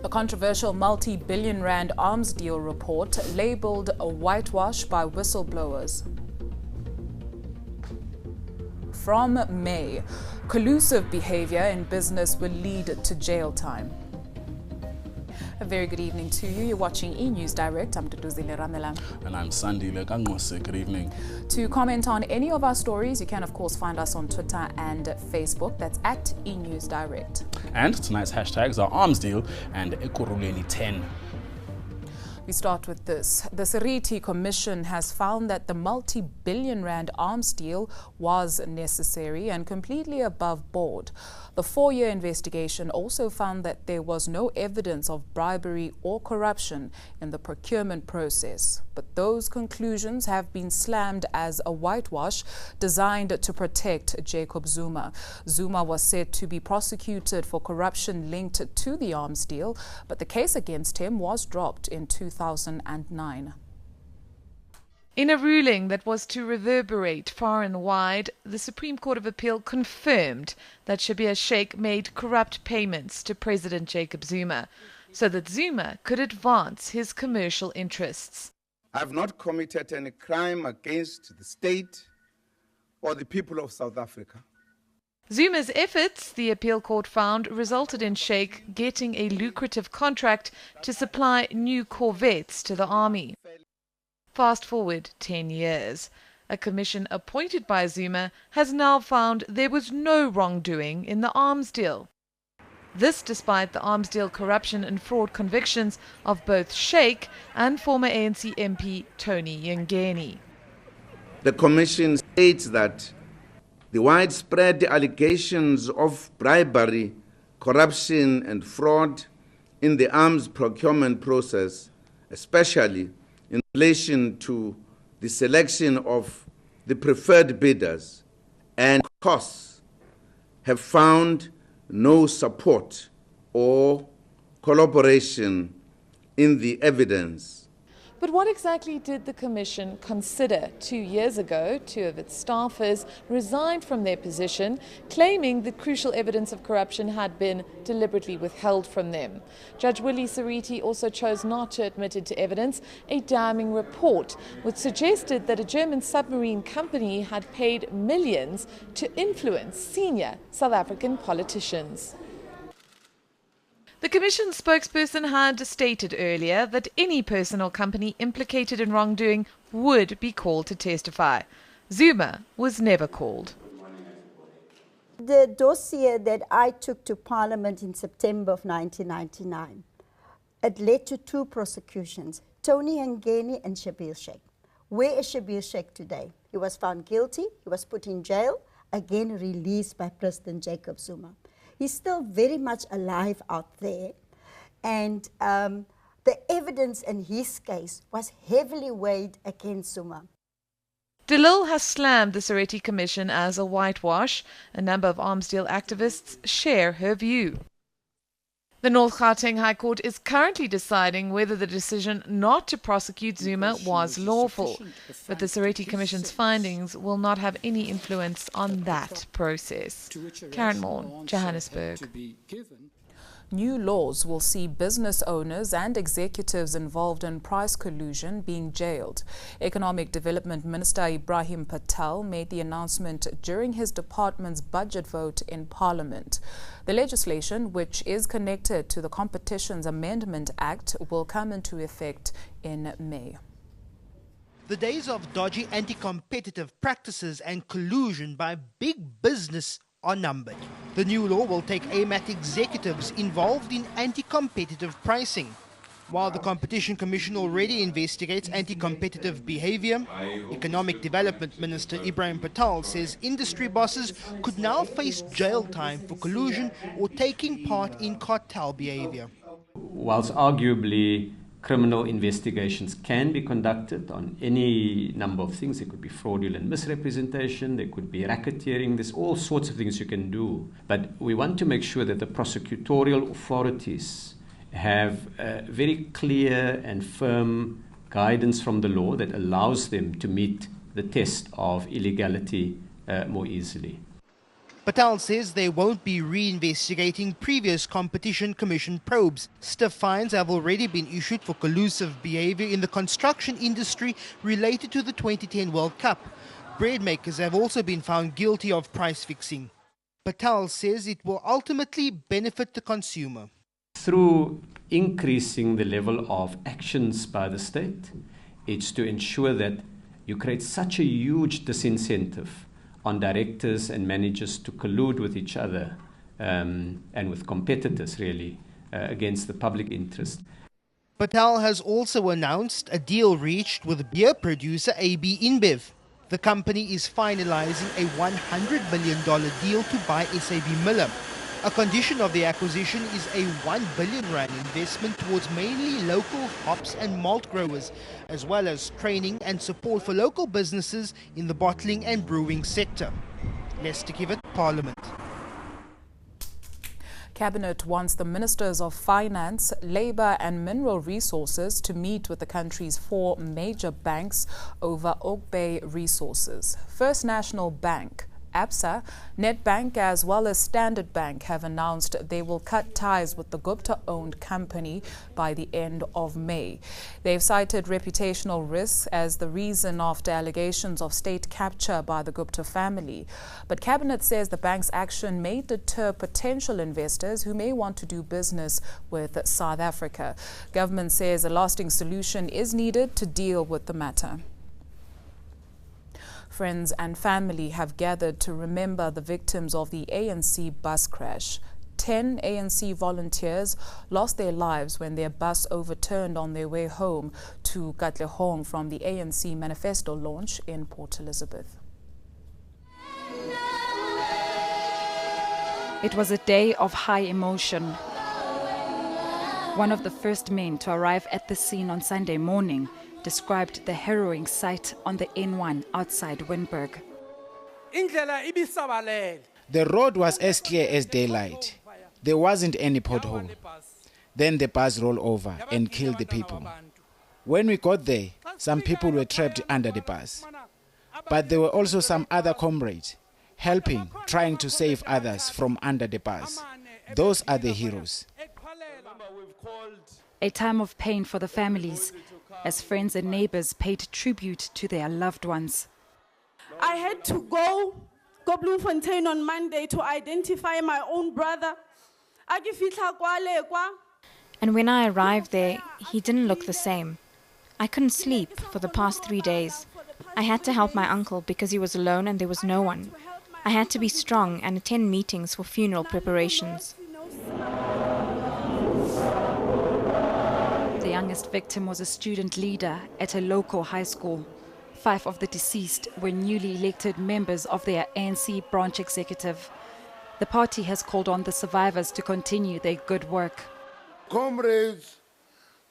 The controversial multi-billion rand arms deal report labelled a whitewash by whistleblowers. From May, collusive behaviour in business will lead to jail time. A very good evening to you. You're watching eNews Direct. I'm Duduzile Ramela. And I'm Sandile Kangmose. Good evening. To comment on any of our stories, you can of course find us on Twitter and Facebook. That's at eNews Direct. And tonight's hashtags are arms deal and Ekurhuleni 10. We start with this. The Seriti Commission has found that the multi-billion rand arms deal was necessary and completely above board. The 4-year investigation also found that there was no evidence of bribery or corruption in the procurement process. But those conclusions have been slammed as a whitewash designed to protect Jacob Zuma. Zuma was said to be prosecuted for corruption linked to the arms deal, but the case against him was dropped in 2009. In a ruling that was to reverberate far and wide, the Supreme Court of Appeal confirmed that Schabir Shaik made corrupt payments to President Jacob Zuma so that Zuma could advance his commercial interests. I have not committed any crime against the state or the people of South Africa. Zuma's efforts, the appeal court found, resulted in Shaik getting a lucrative contract to supply new corvettes to the army. Fast forward 10 years. A commission appointed by Zuma has now found there was no wrongdoing in the arms deal. This despite the arms deal corruption and fraud convictions of both Shaik and former ANC MP Tony Yengeni. The commission states that the widespread allegations of bribery, corruption and fraud in the arms procurement process, especially in relation to the selection of the preferred bidders and costs, have found no support or collaboration in the evidence. But what exactly did the Commission consider? 2 years ago, 2 of its staffers resigned from their position, claiming that crucial evidence of corruption had been deliberately withheld from them. Judge Willie Seriti also chose not to admit into evidence a damning report, which suggested that a German submarine company had paid millions to influence senior South African politicians. The Commission's spokesperson had stated earlier that any person or company implicated in wrongdoing would be called to testify. Zuma was never called. The dossier that I took to Parliament in September of 1999, it led to 2 prosecutions, Tony Yengeni and Schabir Shaik. Where is Schabir Shaik today? He was found guilty, he was put in jail, again released by President Jacob Zuma. He's still very much alive out there, and the evidence in his case was heavily weighed against Zuma. De Lille has slammed the Seriti Commission as a whitewash. A number of arms deal activists share her view. The North Gauteng High Court is currently deciding whether the decision not to prosecute Zuma was lawful, but the Seriti Commission's findings will not have any influence on that process. Karen Moore, Johannesburg. New laws will see business owners and executives involved in price collusion being jailed. Economic Development Minister Ibrahim Patel made the announcement during his department's budget vote in Parliament. The legislation, which is connected to the Competitions Amendment Act, will come into effect in May. The days of dodgy anti-competitive practices and collusion by big business are numbered. The new law will take aim at executives involved in anti-competitive pricing. While the Competition Commission already investigates anti-competitive behavior, Economic Development Minister Ibrahim Patel says industry bosses could now face jail time for collusion or taking part in cartel behavior. Whilst arguably criminal investigations can be conducted on any number of things. There could be fraudulent misrepresentation, there could be racketeering, there's all sorts of things you can do. But we want to make sure that the prosecutorial authorities have very clear and firm guidance from the law that allows them to meet the test of illegality more easily. Patel says they won't be reinvestigating previous Competition Commission probes. Stiff fines have already been issued for collusive behavior in the construction industry related to the 2010 World Cup. Bread makers have also been found guilty of price fixing. Patel says it will ultimately benefit the consumer. Through increasing the level of actions by the state, it's to ensure that you create such a huge disincentive on directors and managers to collude with each other and with competitors, really, against the public interest. Patel has also announced a deal reached with beer producer AB InBev. The company is finalizing a $100 million deal to buy SAB Miller. A condition of the acquisition is a R1 billion investment towards mainly local hops and malt growers, as well as training and support for local businesses in the bottling and brewing sector. Lester Kivat, Parliament. Cabinet wants the Ministers of Finance, Labour and Mineral Resources to meet with the country's 4 major banks over Oak Bay resources. First National Bank, ABSA, Nedbank as well as Standard Bank have announced they will cut ties with the Gupta-owned company by the end of May. They've cited reputational risks as the reason after allegations of state capture by the Gupta family. But Cabinet says the bank's action may deter potential investors who may want to do business with South Africa. Government says a lasting solution is needed to deal with the matter. Friends and family have gathered to remember the victims of the ANC bus crash. 10 ANC volunteers lost their lives when their bus overturned on their way home to Katlehong from the ANC manifesto launch in Port Elizabeth. It was a day of high emotion. One of the first men to arrive at the scene on Sunday morning described the harrowing sight on the N1 outside Wynberg. The road was as clear as daylight. There wasn't any pothole. Then the bus rolled over and killed the people. When we got there, some people were trapped under the bus. But there were also some other comrades helping, trying to save others from under the bus. Those are the heroes. A time of pain for the families, as friends and neighbors paid tribute to their loved ones. I had to go Bloemfontein on Monday to identify my own brother. And when I arrived there, he didn't look the same. I couldn't sleep for the past 3 days. I had to help my uncle because he was alone and there was no one. I had to be strong and attend meetings for funeral preparations. The youngest victim was a student leader at a local high school. 5 of the deceased were newly elected members of their ANC branch executive. The party has called on the survivors to continue their good work. Comrades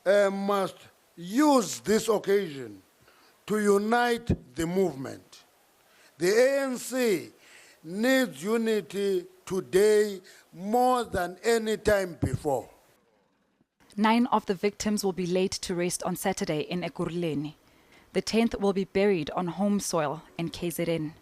must use this occasion to unite the movement. The ANC needs unity today more than any time before. 9 of the victims will be laid to rest on Saturday in Ekurhuleni. The 10th will be buried on home soil in KZN.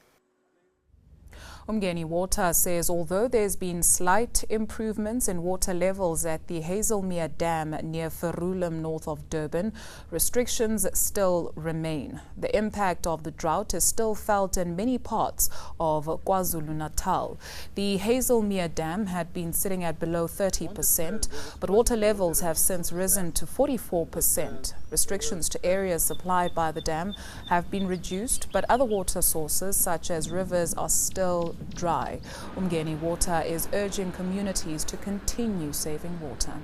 Umgeni Water says although there's been slight improvements in water levels at the Hazelmere Dam near Verulem north of Durban, restrictions still remain. The impact of the drought is still felt in many parts of KwaZulu-Natal. The Hazelmere Dam had been sitting at below 30%, but water levels have since risen to 44%. Restrictions to areas supplied by the dam have been reduced, but other water sources such as rivers are still dry. Umgeni Water is urging communities to continue saving water.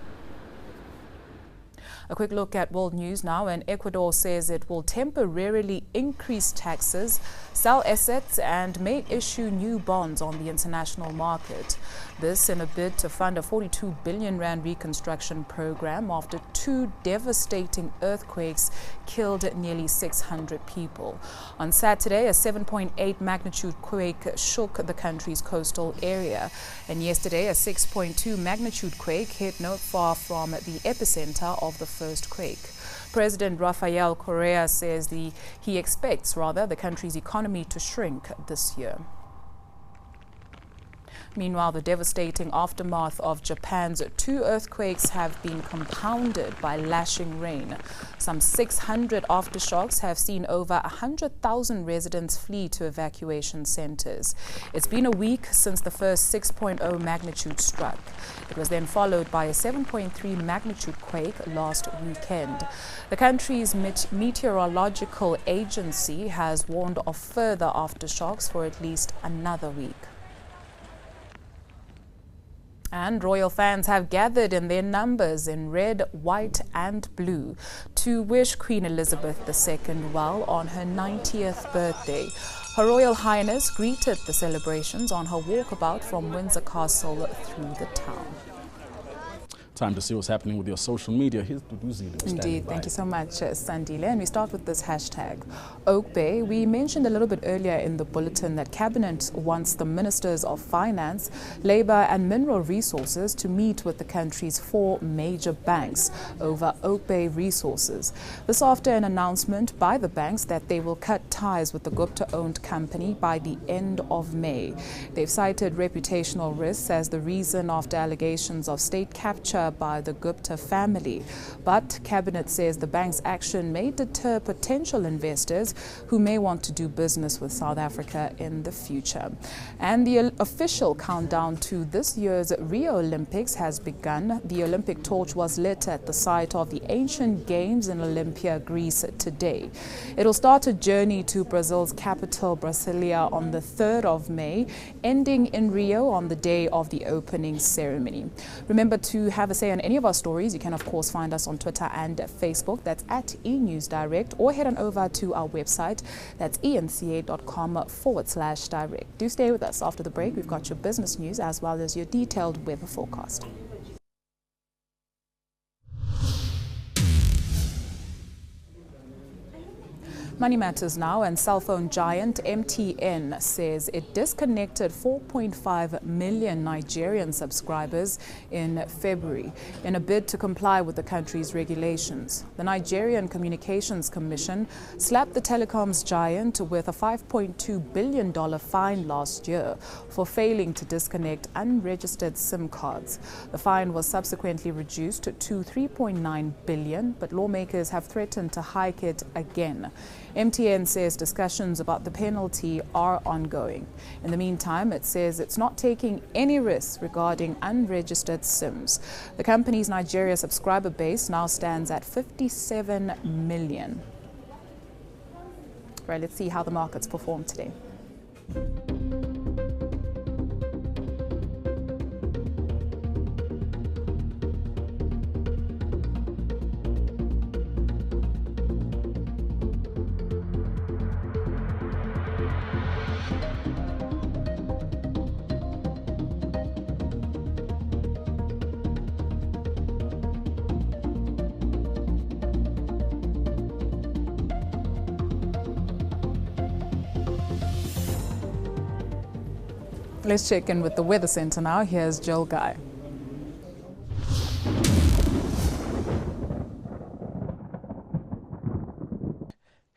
A quick look at world news now, and Ecuador says it will temporarily increase taxes, sell assets and may issue new bonds on the international market. This in a bid to fund a 42 billion rand reconstruction program after 2 devastating earthquakes killed nearly 600 people. On Saturday, a 7.8 magnitude quake shook the country's coastal area, and yesterday a 6.2 magnitude quake hit not far from the epicenter of the first quake. President Rafael Correa says he expects the country's economy to shrink this year. Meanwhile, the devastating aftermath of Japan's 2 earthquakes have been compounded by lashing rain. Some 600 aftershocks have seen over 100,000 residents flee to evacuation centers. It's been a week since the first 6.0 magnitude struck. It was then followed by a 7.3 magnitude quake last weekend. The country's meteorological agency has warned of further aftershocks for at least another week. And royal fans have gathered in their numbers in red, white and blue to wish Queen Elizabeth II well on her 90th birthday. Her Royal Highness greeted the celebrations on her walkabout from Windsor Castle through the town. Time to see what's happening with your social media. Here's Duduzile. Indeed, thank you so much, Sandile. And we start with this hashtag, Oak Bay. We mentioned a little bit earlier in the bulletin that Cabinet wants the Ministers of Finance, Labour and Mineral Resources to meet with the country's 4 major banks over Oak Bay resources. This after an announcement by the banks that they will cut ties with the Gupta-owned company by the end of May. They've cited reputational risks as the reason after allegations of state capture by the Gupta family. But Cabinet says the bank's action may deter potential investors who may want to do business with South Africa in the future. And the official countdown to this year's Rio Olympics has begun. The Olympic torch was lit at the site of the ancient games in Olympia, Greece today. It'll start a journey to Brazil's capital, Brasilia, on the 3rd of May, ending in Rio on the day of the opening ceremony. Remember to have a say on any of our stories. You can of course find us on Twitter and Facebook. That's at eNews Direct, or head on over to our website. That's eNCA.com/direct. Do stay with us. After the break, we've got your business news as well as your detailed weather forecast. Money matters now, and cell phone giant MTN says it disconnected 4.5 million Nigerian subscribers in February in a bid to comply with the country's regulations. The Nigerian Communications Commission slapped the telecoms giant with a $5.2 billion fine last year for failing to disconnect unregistered SIM cards. The fine was subsequently reduced to $3.9 billion, but lawmakers have threatened to hike it again. MTN says discussions about the penalty are ongoing. In the meantime, it says it's not taking any risks regarding unregistered SIMs. The company's Nigeria subscriber base now stands at 57 million. Right, let's see how the markets perform today. Let's check in with the Weather Center now. Here's Joel Guy.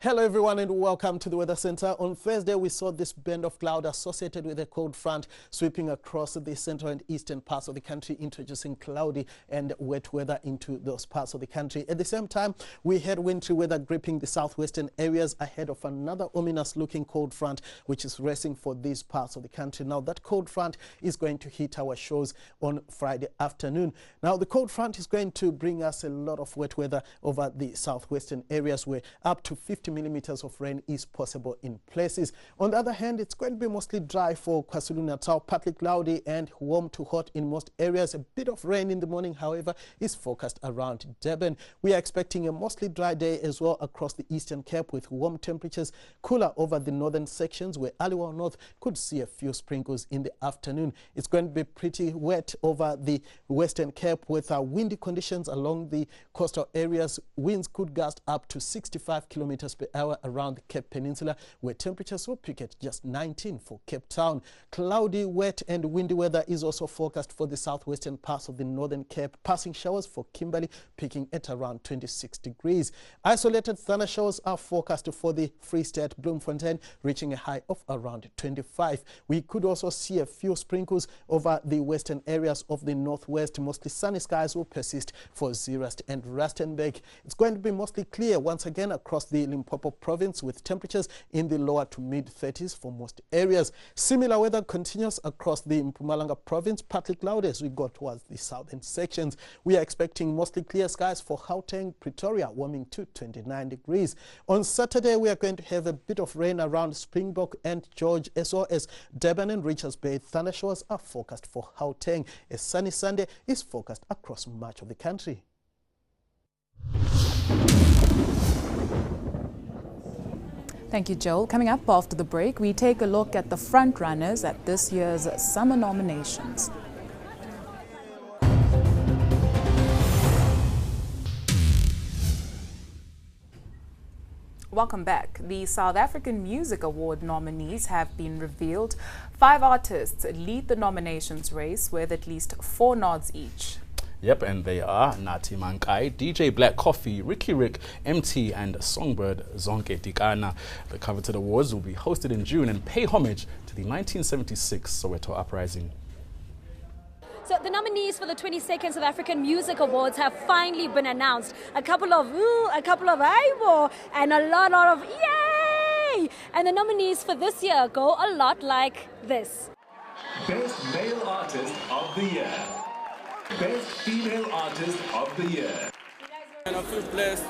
Hello everyone and welcome to the Weather Center. On Thursday we saw this band of cloud associated with a cold front sweeping across the central and eastern parts of the country, introducing cloudy and wet weather into those parts of the country. At the same time, we had wintry weather gripping the southwestern areas ahead of another ominous looking cold front which is racing for these parts of the country. Now that cold front is going to hit our shores on Friday afternoon. Now the cold front is going to bring us a lot of wet weather over the southwestern areas where up to 50 millimeters of rain is possible in places. On the other hand, it's going to be mostly dry for KwaZulu-Natal, partly cloudy and warm to hot in most areas. A bit of rain in the morning, however, is forecast around Durban. We are expecting a mostly dry day as well across the Eastern Cape with warm temperatures, cooler over the northern sections where Aliwal North could see a few sprinkles in the afternoon. It's going to be pretty wet over the Western Cape with windy conditions along the coastal areas. Winds could gust up to 65 kilometers per hour around the Cape Peninsula, where temperatures will peak at just 19 for Cape Town. Cloudy, wet and windy weather is also forecast for the southwestern parts of the Northern Cape. Passing showers for Kimberley, peaking at around 26 degrees. Isolated thunder showers are forecast for the Free State, Bloemfontein, reaching a high of around 25. We could also see a few sprinkles over the western areas of the northwest. Mostly sunny skies will persist for Zeerust and Rustenburg. It's going to be mostly clear once again across the Limpopo province, with temperatures in the lower to mid 30s for most areas. Similar weather continues across the Mpumalanga province, partly cloudy as we go towards the southern sections. We are expecting mostly clear skies for Gauteng, Pretoria, warming to 29 degrees. On Saturday, we are going to have a bit of rain around Springbok and George, as well as Durban and Richards Bay. Thunder showers are forecast for Gauteng. A sunny Sunday is forecast across much of the country. Thank you, Joel. Coming up after the break, we take a look at the front runners at this year's summer nominations. Welcome back. The South African Music Award nominees have been revealed. 5 artists lead the nominations race with at least 4 nods each. Yep, and they are Nathi Mankai, DJ Black Coffee, Ricky Rick, MT and Songbird Zonke Tikana. The coveted awards will be hosted in June and pay homage to the 1976 Soweto uprising. So the nominees for the 22nd South African Music Awards have finally been announced. A couple of ooh, a couple of aibo, and a lot of yay! And the nominees for this year go a lot like this. Best Male Artist of the Year. Best Female Artist of the Year. And I feel blessed.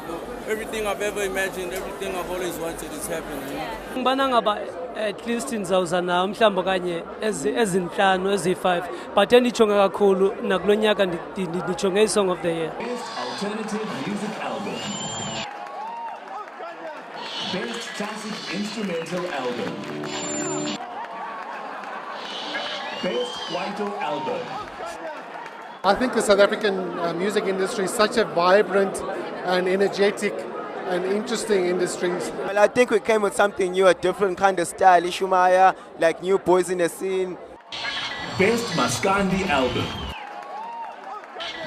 Everything I've ever imagined, everything I've always wanted is happening. At least in Zawuzana mhlamba kanye ezinhlanu ezi5 but endichonga kakhulu nakulo nyaka ndichonge Song of the Year. Best Alternative Music Album. Best Classic Instrumental Album. Best Kwaito Album. I think the South African music industry is such a vibrant and energetic and interesting industries. Well, I think we came with something new, a different kind of style, Ishumaya, like new boys in the scene. Best Maskandi Album.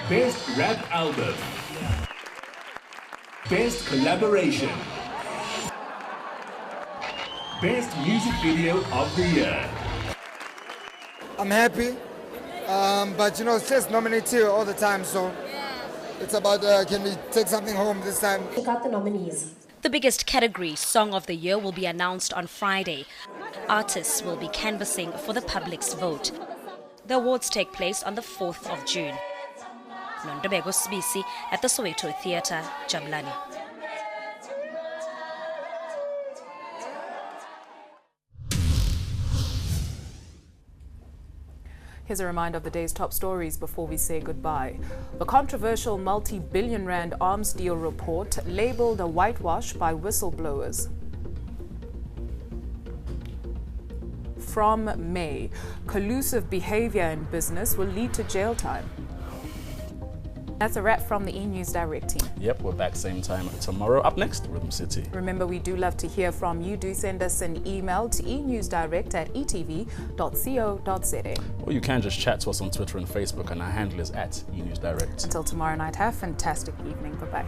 Best Rap Album. Best Collaboration. Best Music Video of the Year. I'm happy, but you know, it's just nominate here all the time, so it's about can we take something home this time. Check out the nominees. The biggest category, Song of the Year, will be announced on Friday. Artists will be canvassing for the public's vote. The awards take place on the 4th of June. Nondobeko Sibisi at the Soweto Theatre, Jabulani. Here's a reminder of the day's top stories before we say goodbye. The controversial multi-billion rand arms deal report labeled a whitewash by whistleblowers. From May, collusive behavior in business will lead to jail time. That's a wrap from the eNews Direct team. Yep, we're back same time tomorrow. Up next, Rhythm City. Remember, we do love to hear from you. Do send us an email to enewsdirect@etv.co.za. Or you can just chat to us on Twitter and Facebook, and our handle is @eNewsDirect. Until tomorrow night, have a fantastic evening. Bye-bye.